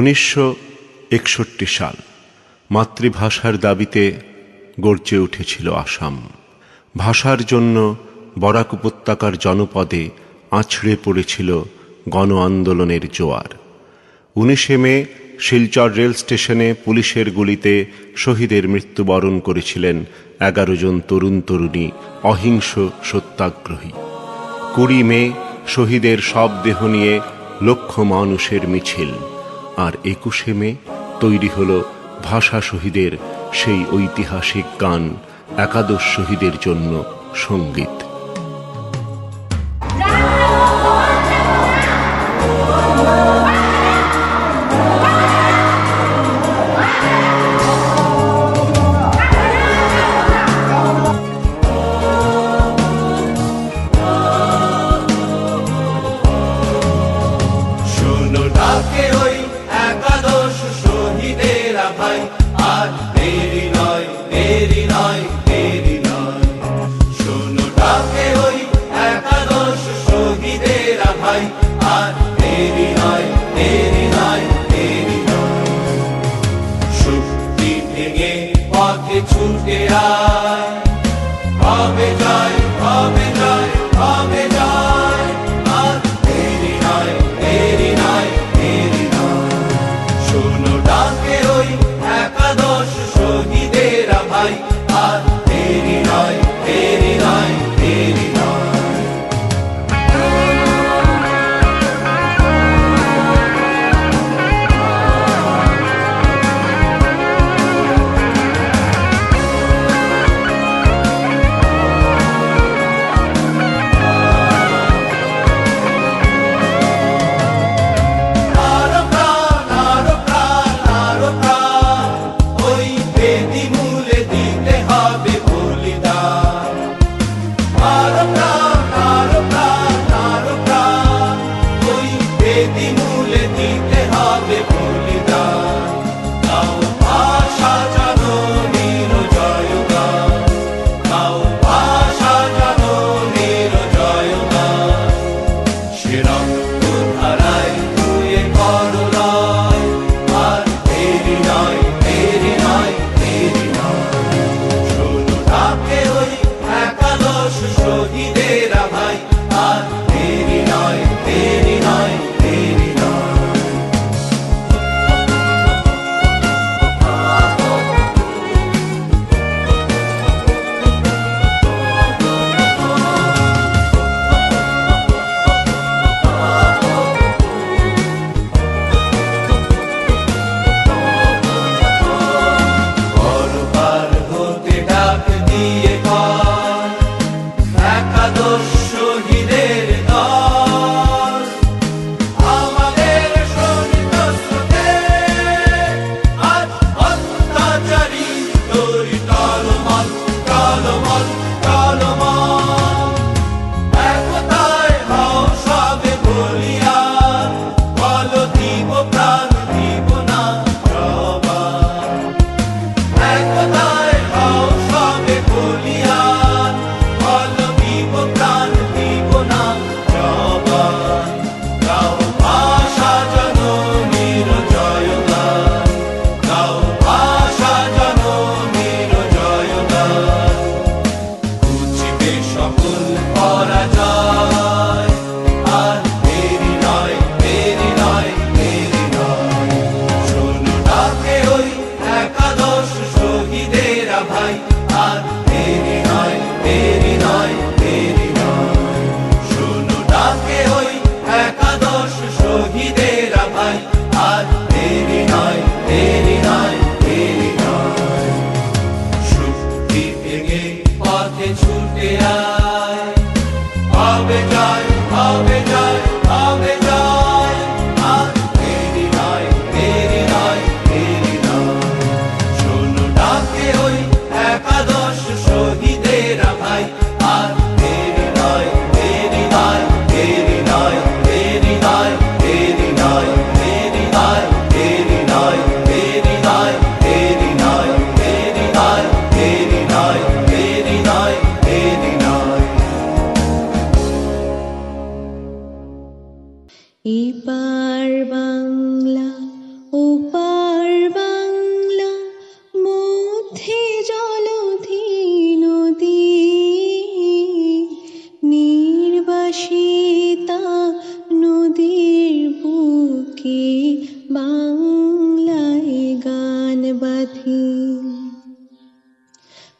1961 সাল। মাতৃভাষার দাবিতে গর্জে উঠেছিল আসাম। ভাষার জন্য বরাক উপত্যকার জনপদে আছড়ে পড়েছিল গণ আন্দোলনের জোয়ার। 19 মে শিলচর রেল স্টেশনে পুলিশের গুলিতে শহীদের মৃত্যুবরণ করেছিলেন 11 জন তরুণ তরুণী অহিংস সত্যাগ্রহী। 20 মে শহীদের সব দেহ নিয়ে লক্ষ মানুষের মিছিল। আর 21 মে তৈরি হল ভাষা শহীদের সেই ঐতিহাসিক গান একাদশ শহীদের জন্য সঙ্গীত। একাদশ শহীদেরা ভাই আর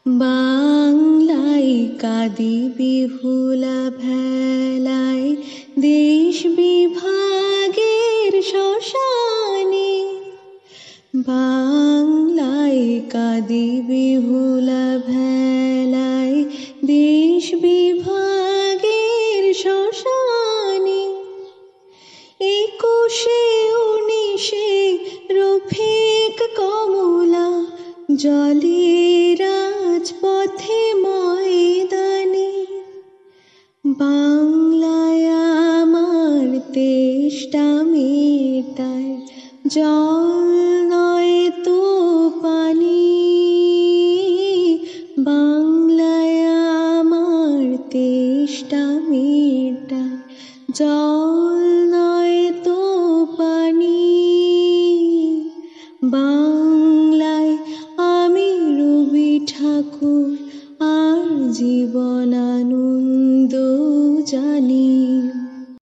বাংলায় কাদি বিহুলা ভেলায়, দেশ বিভাগের শ্মশানে। বাংলায় কাদি বিহুলা ভেলায়, দেশ বিভাগের শ্মশানে। 21শে 19শে রফিক কমলা, জলে রাজপথে ময়দানে। বাংলায় আমার তেষ্টা মেটায়, জল